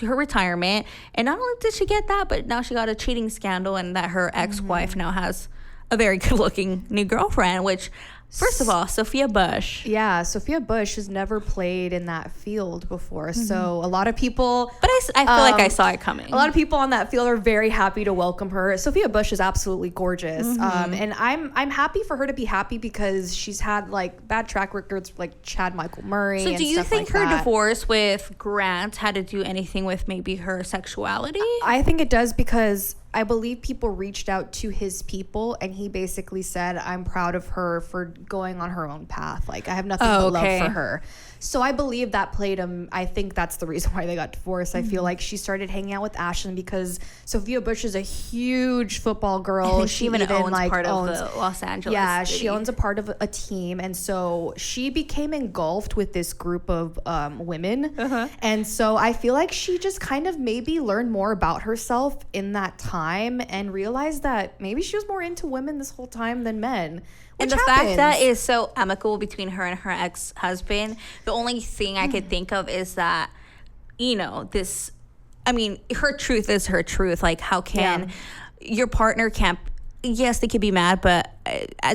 retirement. And not only did she get that, but now she got a cheating scandal, and that her ex-wife now has a very good-looking new girlfriend, which... First of all, Sophia Bush. Yeah, Sophia Bush has never played in that field before. So a lot of people... But I feel like I saw it coming. A lot of people on that field are very happy to welcome her. Sophia Bush is absolutely gorgeous. And I'm happy for her to be happy, because she's had bad track records like Chad Michael Murray. So do you think her divorce with Grant had to do anything with maybe her sexuality? I think it does, because I believe people reached out to his people, and he basically said, I'm proud of her for going on her own path. Like, I have nothing but love for her. So I believe that played him. I think that's the reason why they got divorced. I feel like she started hanging out with Ashyln because Sophia Bush is a huge football girl. She even owns part of the Los Angeles city. She owns a part of a team. And so she became engulfed with this group of women. And so I feel like she just kind of maybe learned more about herself in that time and realized that maybe she was more into women this whole time than men. And the fact that is so amicable between her and her ex-husband, the only thing I could think of is that, you know, this, I mean, her truth is her truth. Like, how can your partner can't, yes, they could be mad, but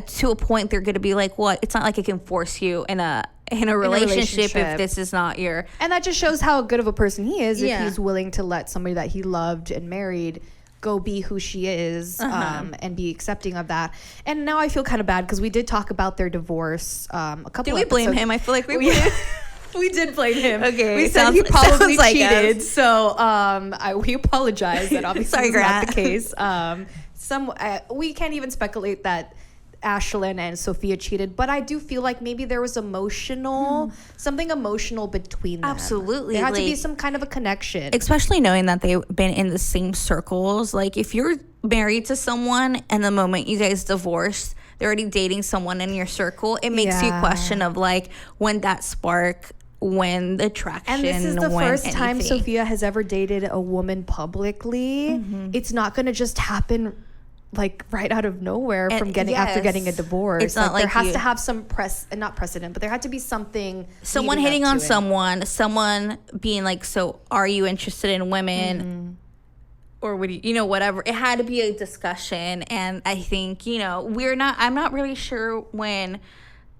to a point, they're going to be like, what? It's not like it can force you in a relationship if this is not your. And that just shows how good of a person he is if he's willing to let somebody that he loved and married go be who she is and be accepting of that. And now I feel kind of bad because we did talk about their divorce a couple Did we blame him? I feel like we we did blame him. Okay. We said he probably cheated. So we apologize that obviously is not the case. We can't even speculate that Ashlyn and Sophia cheated, but I do feel like maybe there was something emotional between them. Absolutely. There had to be some kind of a connection. Especially knowing that they've been in the same circles. Like, if you're married to someone and the moment you guys divorce, they're already dating someone in your circle, it makes you question of, like, when that spark, when the attraction, and this is the first time Sophia has ever dated a woman publicly. It's not going to just happen like right out of nowhere from after getting a divorce. It's not like there has to have some not precedent, but there had to be someone hitting on someone being like, so are you interested in women? Or would you know, whatever. It had to be a discussion. And I think, you know, I'm not really sure when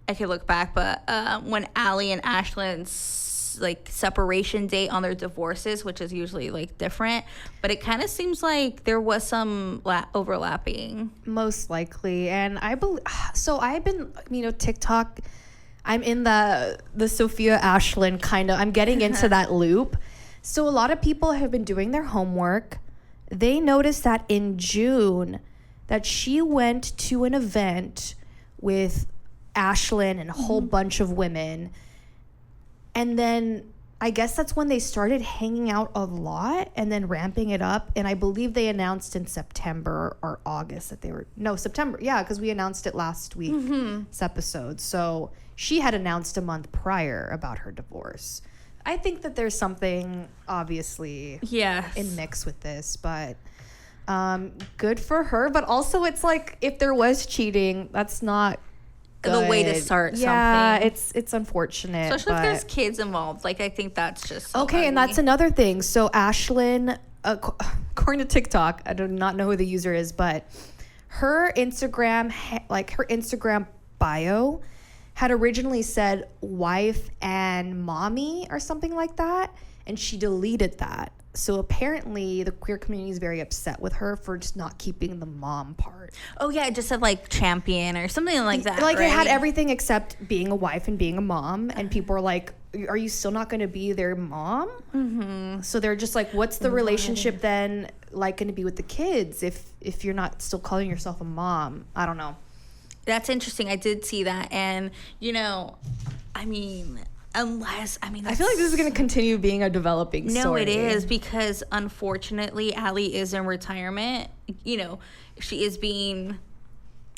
I could look back, but when Allie and Ashlyn's like separation date on their divorces, which is usually like different, but it kind of seems like there was some overlapping. Most likely. And I believe, so I've been, you know, TikTok, I'm in the Sophia Ashyln kind of, I'm getting into that loop. So a lot of people have been doing their homework. They noticed that in June that she went to an event with Ashlyn and a whole bunch of women. And then I guess that's when they started hanging out a lot and then ramping it up. And I believe they announced in September or August that September. Yeah, because we announced it last week's episode. So she had announced a month prior about her divorce. I think that there's something obviously in mix with this, but good for her. But also it's like, if there was cheating, that's not good. The way to start something. Yeah, it's unfortunate. Especially if there's kids involved. Like, I think that's just so okay, ugly. and that's another thing. So Ashlyn, according to TikTok, I do not know who the user is, but her Instagram, her Instagram bio had originally said wife and mommy or something like that, and she deleted that. So apparently the queer community is very upset with her for just not keeping the mom part. Oh, yeah, it just said, like, champion or something like that, Like, right? It had everything except being a wife and being a mom. And people are like, are you still not going to be their mom? So they're just like, what's the relationship then like going to be with the kids if you're not still calling yourself a mom? I don't know. That's interesting. I did see that. And, you know, I mean... I feel like this is going to continue being a developing story. No, it is, because unfortunately, Allie is in retirement. You know, she is being,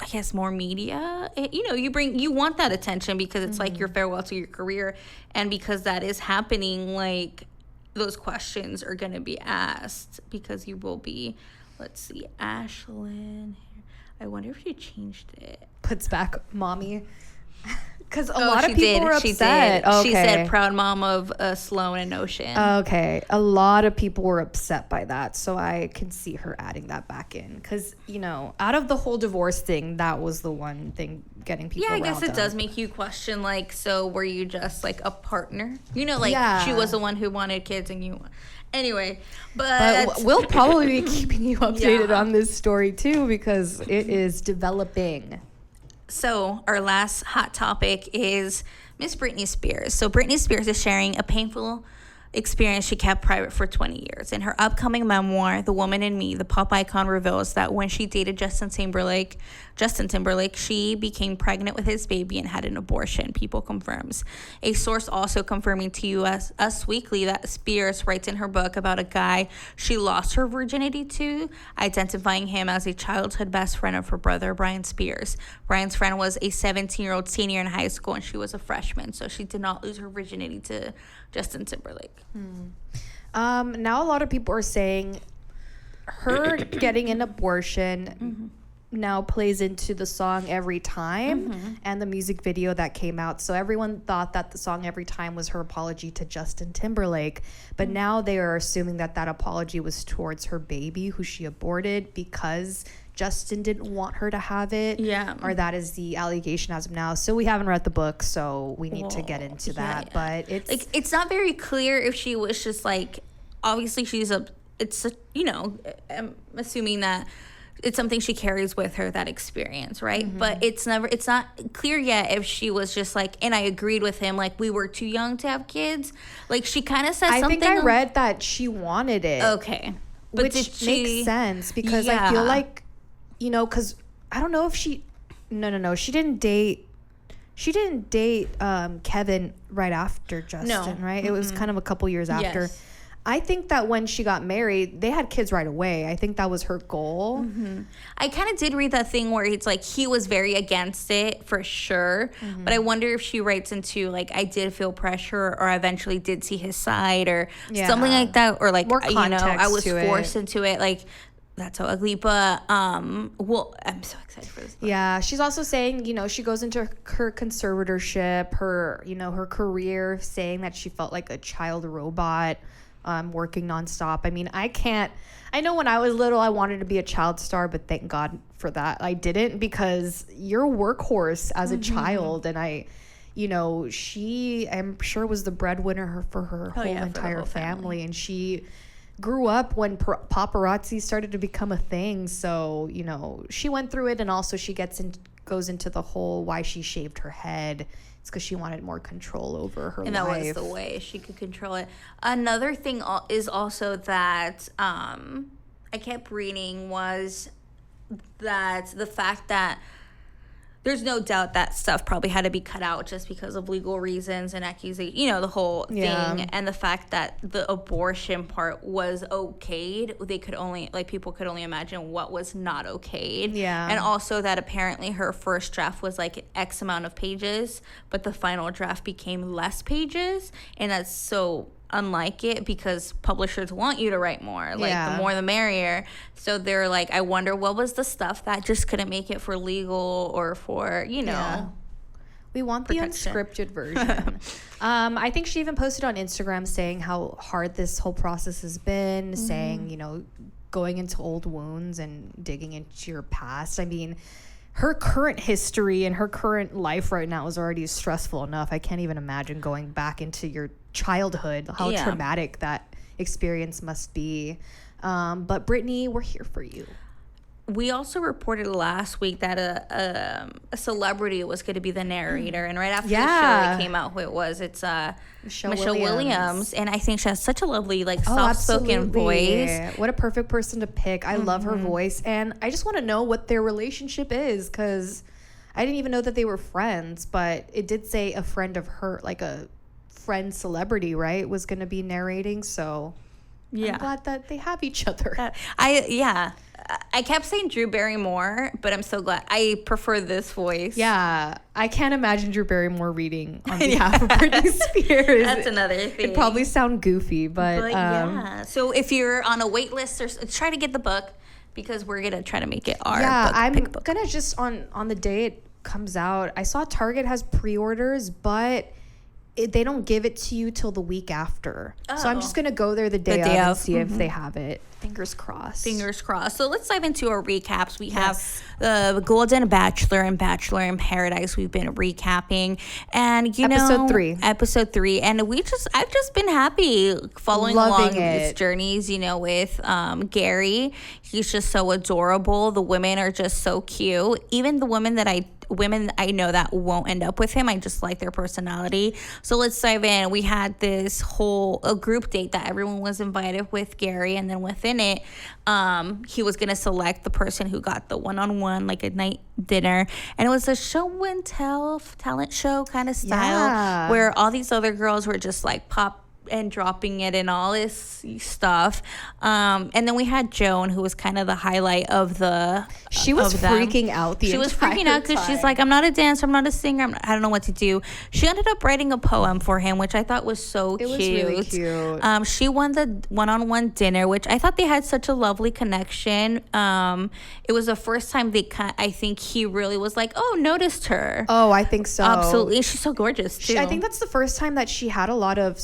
I guess, more media. You want that attention because it's like your farewell to your career. And because that is happening, like, those questions are going to be asked because you will be, let's see, Ashlyn. I wonder if she changed it. Puts back mommy. Because a lot of people were upset. She said proud mom of Sloan and Ocean. Okay. A lot of people were upset by that. So I can see her adding that back in. Because, you know, out of the whole divorce thing, that was the one thing getting people riled up. Yeah, I guess it does make you question, like, so were you just, like, a partner? You know, like, she was the one who wanted kids and you... Anyway, but we'll probably be keeping you updated on this story, too, because it is developing. So our last hot topic is Miss Britney Spears. So Britney Spears is sharing a painful experience she kept private for 20 years. In her upcoming memoir, The Woman in Me, the pop icon reveals that when she dated Justin Timberlake, she became pregnant with his baby and had an abortion, People confirms. A source also confirming to Us Weekly that Spears writes in her book about a guy she lost her virginity to, identifying him as a childhood best friend of her brother, Brian Spears. Brian's friend was a 17-year-old senior in high school, and she was a freshman, so she did not lose her virginity to Justin Timberlake. Now a lot of people are saying her getting an abortion now plays into the song Every Time and the music video that came out. So everyone thought that the song Every Time was her apology to Justin Timberlake, but now they are assuming that that apology was towards her baby who she aborted because Justin didn't want her to have it. Yeah. Or that is the allegation as of now. So we haven't read the book, so we need to get into that. Yeah. But it's like, it's not very clear if she was just like, obviously I'm assuming that it's something she carries with her, that experience, right? But it's not clear yet if she was just like, and I agreed with him, like, we were too young to have kids. Like, she kind of says something. I think I read that she wanted it. Okay. But which makes sense because I feel like, because I don't know if she didn't date Kevin right after Justin, right? It was kind of a couple years after. Yes. I think that when she got married, they had kids right away. I think that was her goal. I kind of did read that thing where it's like he was very against it for sure. But I wonder if she writes into like, I did feel pressure, or I eventually did see his side, or something like that, or like, more context I was to forced it. into it. Like, that's so ugly. But well, I'm so excited for this book. Yeah, she's also saying, she goes into her conservatorship, her career, saying that she felt like a child robot. Working nonstop. I mean, I know when I was little, I wanted to be a child star, but thank God for that. I didn't, because you're a workhorse as a child. And she, I'm sure, was the breadwinner for her whole entire family. And she grew up when paparazzi started to become a thing. So, she went through it. And also she goes into the whole why she shaved her head. It's because she wanted more control over her life. And that was the way she could control it. Another thing is also that I kept reading was that the fact that there's no doubt that stuff probably had to be cut out just because of legal reasons and accusation, the whole thing. And the fact that the abortion part was okayed. People could only imagine what was not okayed. Yeah. And also that apparently her first draft was like X amount of pages, but the final draft became less pages. And that's so unlike it, because publishers want you to write more, the more the merrier. So they're like, I wonder what was the stuff that just couldn't make it for legal or for we want protection. The unscripted version. I think she even posted on Instagram saying how hard this whole process has been, saying going into old wounds and digging into your past. I mean, her current history and her current life right now is already stressful enough. I can't even imagine going back into your childhood, how traumatic that experience must be. But Britney, we're here for you. We also reported last week that a celebrity was going to be the narrator, and right after the show it came out who it was. It's Michelle Williams, and I think she has such a lovely, soft-spoken voice. What a perfect person to pick. I love her voice, and I just want to know what their relationship is, because I didn't even know that they were friends, but it did say a friend of her, like a friend celebrity, right, was going to be narrating, so I'm glad that they have each other. I kept saying Drew Barrymore, but I'm so glad. I prefer this voice. Yeah. I can't imagine Drew Barrymore reading on behalf of Britney Spears. That's another thing. It'd probably sound goofy, but yeah. So if you're on a wait list, or try to get the book, because we're going to try to make it our book. I'm going to just, on the day it comes out, I saw Target has pre-orders, but they don't give it to you till the week after. So I'm just going to go there the day of and see if they have it. Fingers crossed. Fingers crossed. So let's dive into our recaps. We have the Golden Bachelor and Bachelor in Paradise we've been recapping. And, Episode 3. And I've just been happy following along these journeys, with Gary. He's just so adorable. The women are just so cute. Even the women that I women I know that won't end up with him. I just like their personality. So let's dive in. We had this a group date that everyone was invited with Gary, and then within it, he was gonna select the person who got the one-on-one, like a night dinner, and it was a show and tell talent show kind of style, where all these other girls were just like pop and dropping it and all this stuff. And then we had Joan, who was kind of the highlight of the. She was freaking out. She was freaking out because she's like, I'm not a dancer, I'm not a singer, I don't know what to do. She ended up writing a poem for him, which I thought was so cute. It was really cute. She won the one-on-one dinner, which I thought they had such a lovely connection. It was the first time I think he really was like, oh, noticed her. Oh, I think so. Absolutely. She's so gorgeous too. I think that's the first time that she had a lot of.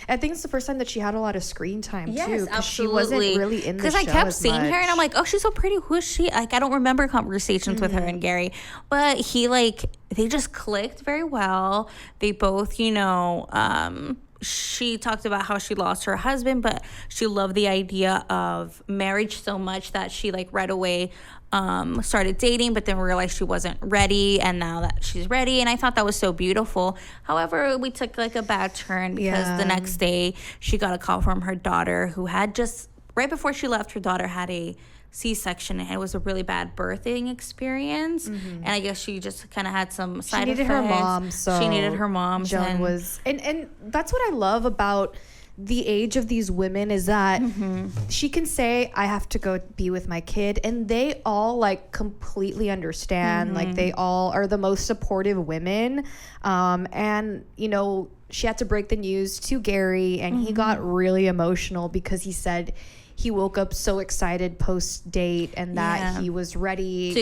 I think it's the first time that she had a lot of screen time too. Because she wasn't really in the show. Because I kept seeing her and I'm like, oh, she's so pretty. Who is she? Like, I don't remember conversations with her and Gary, but they just clicked very well. They both, she talked about how she lost her husband, but she loved the idea of marriage so much that she right away started dating, but then realized she wasn't ready, and now that she's ready, and I thought that was so beautiful. However, we took a bad turn because the next day she got a call from her daughter, who had just right before she left, her daughter had a C-section, and it was a really bad birthing experience, and I guess she just kind of had some side effects. She needed her mom. Joan was, and that's what I love about the age of these women, is that she can say, I have to go be with my kid, and they all completely understand. They all are the most supportive women, and she had to break the news to Gary, and he got really emotional because he said he woke up so excited post date, and that he was ready to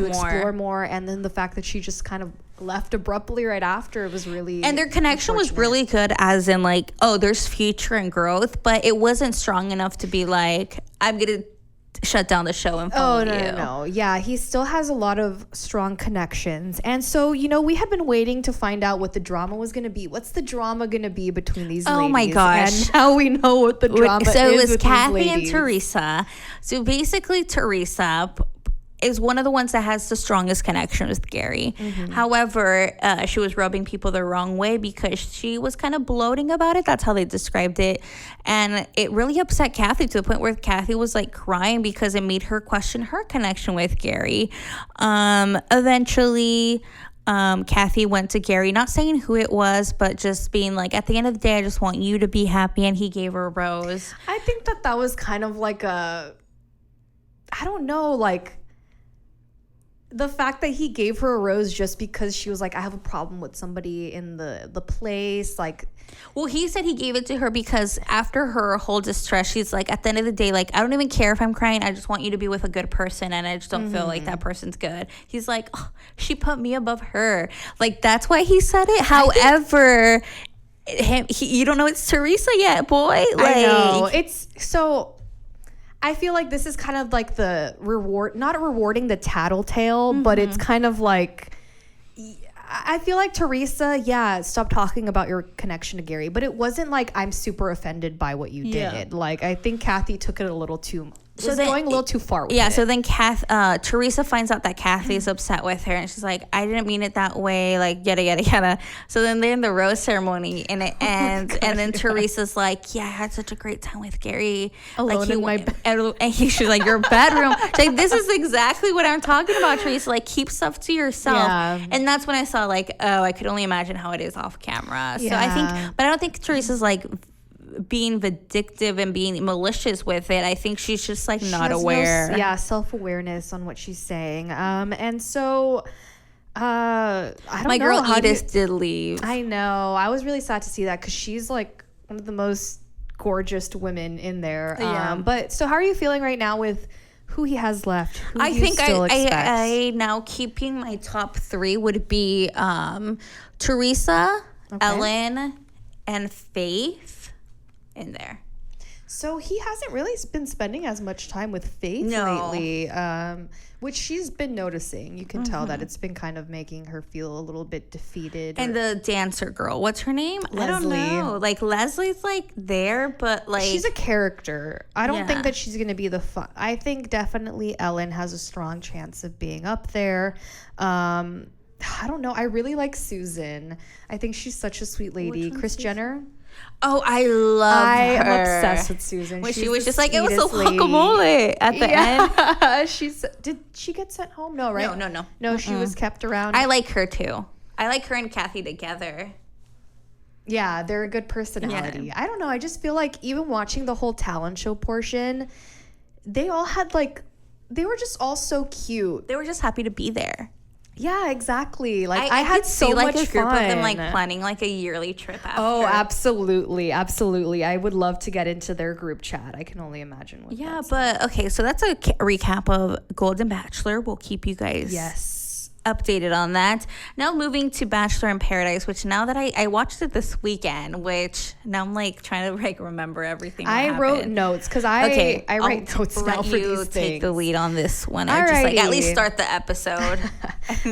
explore more. And then the fact that she just kind of left abruptly right after, it was really, and their connection was really good, as in there's future and growth, but it wasn't strong enough to be like, I'm gonna shut down the show and follow you. No. Yeah, he still has a lot of strong connections. And so, we had been waiting to find out what the drama was going to be. What's the drama going to be between these ladies? Oh my gosh. And now we know what the drama is. So it was Kathy and Teresa. So basically, Teresa is one of the ones that has the strongest connection with Gary. However, she was rubbing people the wrong way because she was kind of gloating about it. That's how they described it. And it really upset Kathy to the point where Kathy was crying because it made her question her connection with Gary. Eventually, Kathy went to Gary, not saying who it was, but just being at the end of the day, I just want you to be happy. And he gave her a rose. I think that was kind of I don't know, the fact that he gave her a rose just because she was I have a problem with somebody in the place. Well, he said he gave it to her because after her whole distress, she's at the end of the day, I don't even care if I'm crying. I just want you to be with a good person, and I just don't feel like that person's good. He's like, oh, she put me above her. That's why he said it. However, you don't know it's Teresa yet, boy. I know. It's so... I feel like this is kind of the reward, not rewarding the tattletale, but it's kind of I feel like Teresa, stop talking about your connection to Gary, but it wasn't I'm super offended by what you did. I think Kathy took it a little too... going a little too far with it. So then Teresa finds out that Kathy's upset with her, and she's like, I didn't mean it that way, yada, yada, yada. So then they're in the rose ceremony, and it ends, and then Teresa's like, I had such a great time with Gary. Alone in my bed. And she's like, your bedroom. She's this is exactly what I'm talking about, Teresa. Keep stuff to yourself. Yeah. And that's when I saw, I could only imagine how it is off camera. So I think, but I don't think Teresa's, being vindictive and being malicious with it. I think she's just not aware. Self-awareness on what she's saying. And so I don't know. My girl Edith did leave. I know. I was really sad to see that because she's one of the most gorgeous women in there. But so how are you feeling right now with who he has left? I think I now keeping my top 3 would be Teresa, Ellen, and Faith in there. So he hasn't really been spending as much time with Faith lately, which she's been noticing. You can tell that it's been kind of making her feel a little bit defeated. And the dancer girl, what's her name? Leslie. I don't know. Leslie's there, but she's a character. I don't think that she's gonna be the fun. I think definitely Ellen has a strong chance of being up there. I don't know. I really like Susan. I think she's such a sweet lady. Kris Jenner. Oh, I love her. I'm obsessed with Susan. When She's she was the just like, it was so sweetest lady. guacamole at the end. Did she get sent home? No, right? No. No, she was kept around. I like her too. I like her and Kathy together. Yeah, they're a good personality. I don't know. I just feel like even watching the whole talent show portion, they all had they were just all so cute. They were just happy to be there. Yeah, exactly. Like I had could so see, much a group fun. of them planning a yearly trip after. Oh, absolutely. I would love to get into their group chat. I can only imagine what Yeah, but okay, so that's a recap of Golden Bachelor. We'll keep you guys updated on that. Now moving to Bachelor in Paradise, which now that I watched it this weekend, which now I'm trying to remember everything. I wrote notes because I write notes now for these things. Take the lead on this one. I just at least start the episode.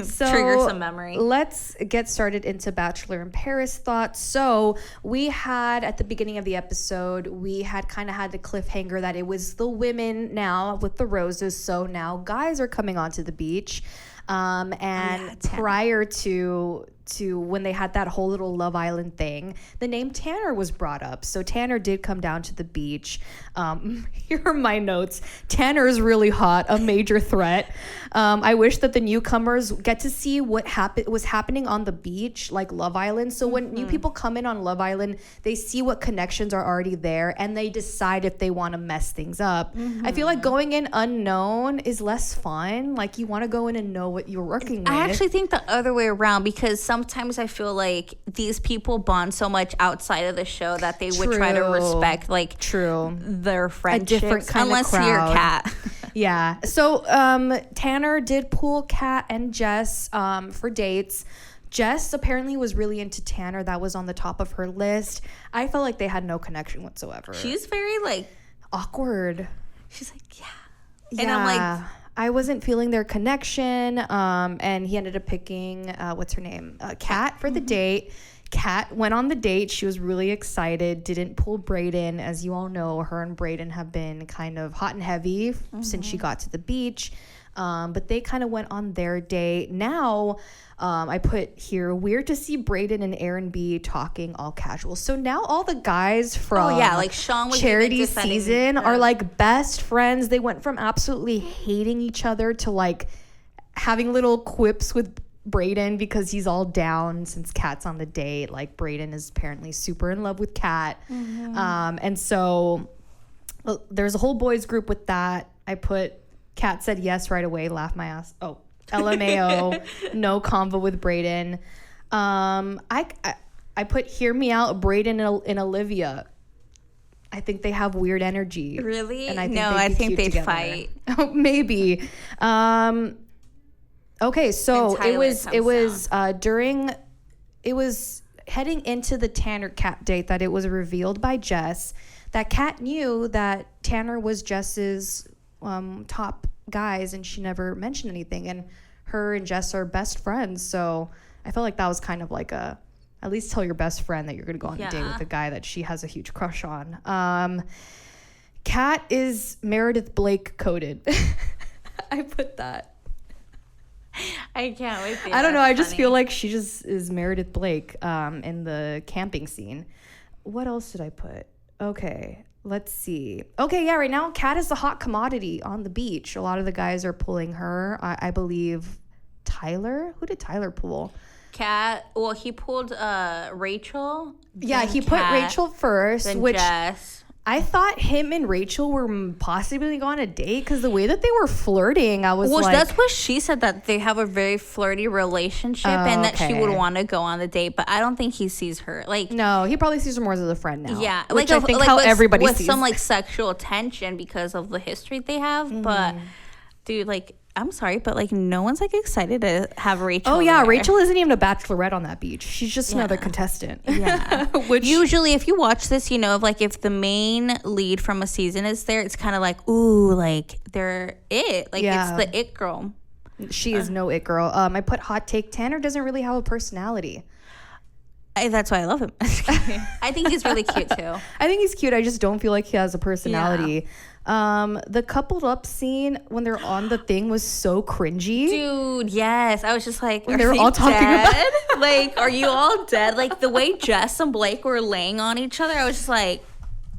So trigger some memory. Let's get started into Bachelor in Paris thoughts. So we had at the beginning of the episode, we had kind of had the cliffhanger that it was the women now with the roses. So now guys are coming onto the beach. Prior to when they had that whole little Love Island thing, the name Tanner was brought up. So Tanner did come down to the beach. Here are my notes. Tanner is really hot, a major threat. I wish that the newcomers get to see what was happening on the beach, like Love Island. So when new people come in on Love Island, they see what connections are already there and they decide if they want to mess things up. I feel like going in unknown is less fun. Like you want to go in and know what you're working with. I actually think the other way around, because sometimes I feel like these people bond so much outside of the show that they would try to respect their friendships, a different kind unless of crowd. you're Kat. Yeah. So Tanner did pull Kat and Jess for dates. Jess apparently was really into Tanner. That was on the top of her list. I felt like they had no connection whatsoever. She's very awkward. She's like, yeah. And I'm I wasn't feeling their connection. And he ended up picking, what's her name? Kat for the date. Kat went on the date. She was really excited. Didn't pull Brayden. As you all know, her and Brayden have been kind of hot and heavy since she got to the beach. But they kind of went on their date. Now, I put here, weird to see Brayden and Aaron B talking all casual. So now all the guys from Sean was Charity season are best friends. They went from absolutely hating each other to having little quips with Brayden because he's all down since Kat's on the date. Brayden is apparently super in love with Kat. And so there's a whole boys group with that. I put Kat said yes right away, laugh my ass. Oh, LMAO, no convo with Brayden. I put hear me out, Brayden and Olivia. I think they have weird energy. Really? And I think they'd fight. Maybe. Okay, so it was heading into the Tanner Kat date that it was revealed by Jess that Kat knew that Tanner was Jess's top guys, and she never mentioned anything. And her and Jess are best friends, so I felt like that was kind of at least tell your best friend that you're gonna go on a date with a guy that she has a huge crush on. Kat is Meredith Blake coded. I put that. I can't wait. I don't know. I just feel like she just is Meredith Blake in the camping scene. What else did I put? Okay, let's see. Okay, yeah, right now Kat is the hot commodity on the beach. A lot of the guys are pulling her. I believe Tyler. Who did Tyler pull? Kat. Well, he pulled Rachel. Yeah, he put Rachel first. Then which Jess. I thought him and Rachel were possibly going on a date because the way that they were flirting, I was that's what she said, that they have a very flirty relationship and that she would want to go on the date. But I don't think he sees her no, he probably sees her more as a friend now. Yeah, which I think how everybody with sees. some sexual tension because of the history they have. But dude, I'm sorry, but no one's excited to have Rachel. Oh yeah, there. Rachel isn't even a bachelorette on that beach. She's just another contestant. Yeah. Which usually, if you watch this, if the main lead from a season is there, it's kind of ooh, they're it. It's the it girl. She is no it girl. I put hot take. Tanner doesn't really have a personality. That's why I love him. I think he's really cute too. I think he's cute. I just don't feel like he has a personality. The coupled up scene when they're on the thing was so cringy. Dude, yes. I was just like, when they were all talking dead? Like, are you all dead? Like, the way Jess and Blake were laying on each other, I was just like,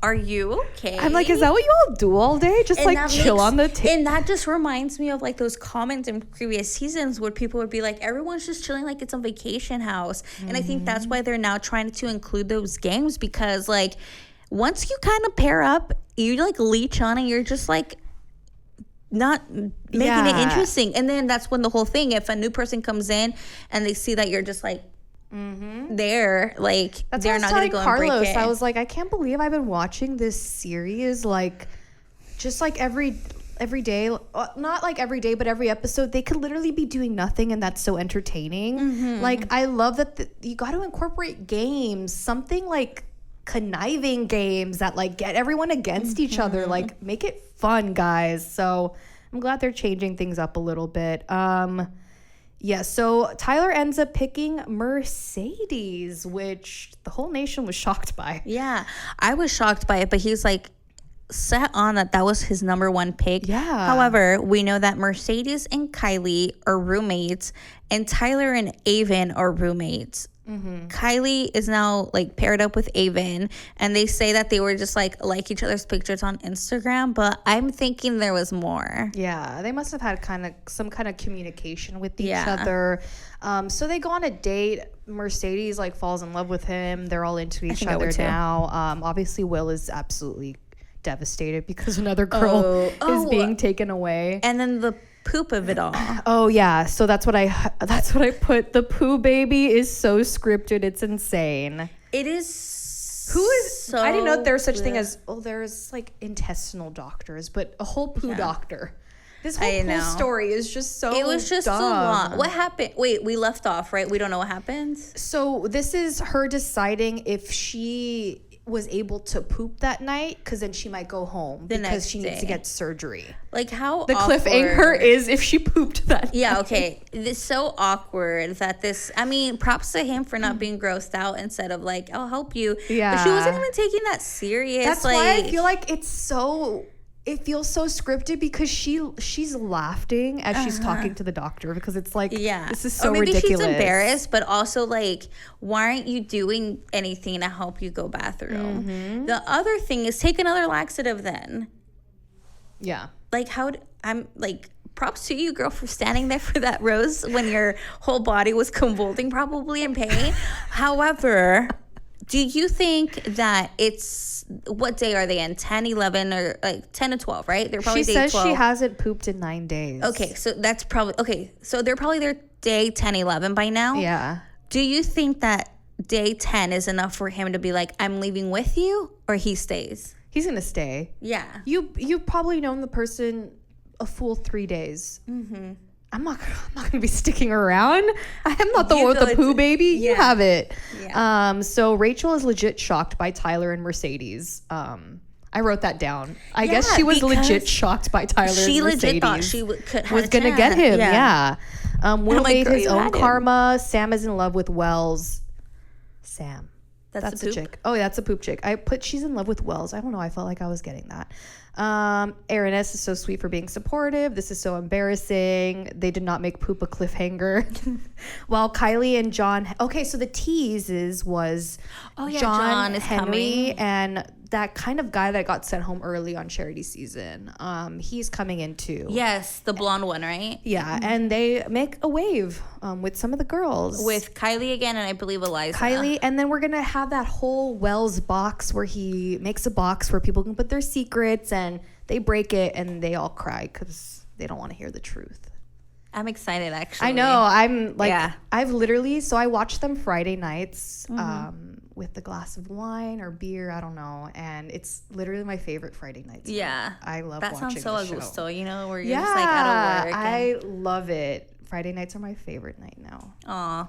are you okay? I'm like, is that what you all do all day? Just and like chill on the table? And that just reminds me of like those comments in previous seasons where people would be like, everyone's just chilling like it's a vacation house. And I think that's why they're now trying to include those games, because like once you kind of pair up, you like leech on and you're just like not making it interesting. And then that's when the whole thing, if a new person comes in and they see that you're just like, there, like that's they're not gonna go Carlos, and break it. I was like, I can't believe I've been watching this series like just like every day, not like every day, but every episode. They could literally be doing nothing, and that's so entertaining. Like, I love that you got to incorporate games, something like conniving games that like get everyone against each other, like make it fun, guys. So I'm glad they're changing things up a little bit. Yeah, so Tyler ends up picking Mercedes, which the whole nation was shocked by. Yeah, I was shocked by it, but he's like set on that was his number one pick. Yeah. However, we know that Mercedes and Kylie are roommates, and Tyler and Avon are roommates. Kylie is now like paired up with Avon, and they say that they were just like each other's pictures on Instagram, but I'm thinking there was more. Yeah, they must have had some kind of communication with each other. So they go on a date. Mercedes like falls in love with him. They're all into each other now. Obviously Will is absolutely devastated because another girl is being taken away. And then the poop of it all. Oh yeah, so that's what I put. The poo baby is so scripted, it's insane. It is. Who is? I didn't know there's such thing as there's like intestinal doctors, but a whole poo doctor. This whole poo story is just so. It was just dumb. a lot. What happened? Wait, we left off, right? We don't know what happens. So this is her deciding if she was able to poop that night, because then she might go home because she needs to get surgery. Like, how the cliffhanger is if she pooped that night. Okay, it's so awkward that this, I mean, props to him for not being grossed out instead of like, I'll help you. Yeah, but she wasn't even taking that serious. That's why I feel like it feels so scripted, because she's laughing as she's talking to the doctor, because it's like, this is so ridiculous. Or maybe she's embarrassed, but also like, why aren't you doing anything to help you go bathroom? The other thing is take another laxative then. Yeah. Like, I'm like, props to you, girl, for standing there for that rose when your whole body was convulsing, probably in pain. However, do you think that what day are they in? 10, 11, or like 10 to 12, right? They're probably day 12. She says she hasn't pooped in 9 days. Okay, so that's probably, so they're probably their day 10, 11 by now. Yeah. Do you think that day 10 is enough for him to be like, I'm leaving with you, or he stays? He's going to stay. Yeah. You've probably known the person a full 3 days. I'm not gonna be sticking around. I'm not the one with the poo baby. You have it. Yeah. So Rachel is legit shocked by Tyler and Mercedes. I wrote that down. I guess she was legit shocked by Tyler and Mercedes. She legit thought she was gonna get him. Yeah. Will made his own karma. Sam is in love with Wells. Sam. That's a chick. Oh, yeah, that's a poop chick. I put she's in love with Wells. I don't know. I felt like I was getting that. Aaron S. is so sweet for being supportive. This is so embarrassing. They did not make poop a cliffhanger. While Kylie and John. Okay, so the tease was John is Henry coming. And that kind of guy that got sent home early on Charity season. He's coming in too. Yes, the blonde one, right? Yeah, and they make a wave with some of the girls. With Kylie again, and I believe Eliza. Kylie, and then we're going to have that whole Wells box where he makes a box where people can put their secrets, and they break it and they all cry because they don't want to hear the truth. I'm excited, actually. I know. I'm like, I've literally, so I watch them Friday nights with a glass of wine or beer, I don't know. And it's literally my favorite Friday nights. Yeah. I love that watching sounds so the show. Augusto, you know, where you're just like out of work. I love it. Friday nights are my favorite night now. Aw.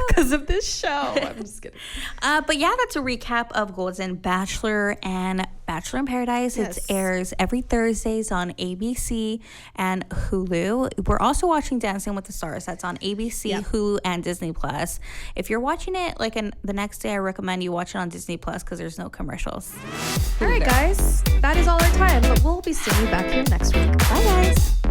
Because of this show. I'm just kidding. But yeah, that's a recap of Golden Bachelor and Bachelor in Paradise. Yes. It airs every Thursdays on ABC and Hulu. We're also watching Dancing with the Stars. That's on ABC, Hulu, and Disney Plus. If you're watching it like the next day, I recommend you watch it on Disney Plus because there's no commercials. All right, guys, that is all our time, but we'll be seeing you back here next week. Bye, guys.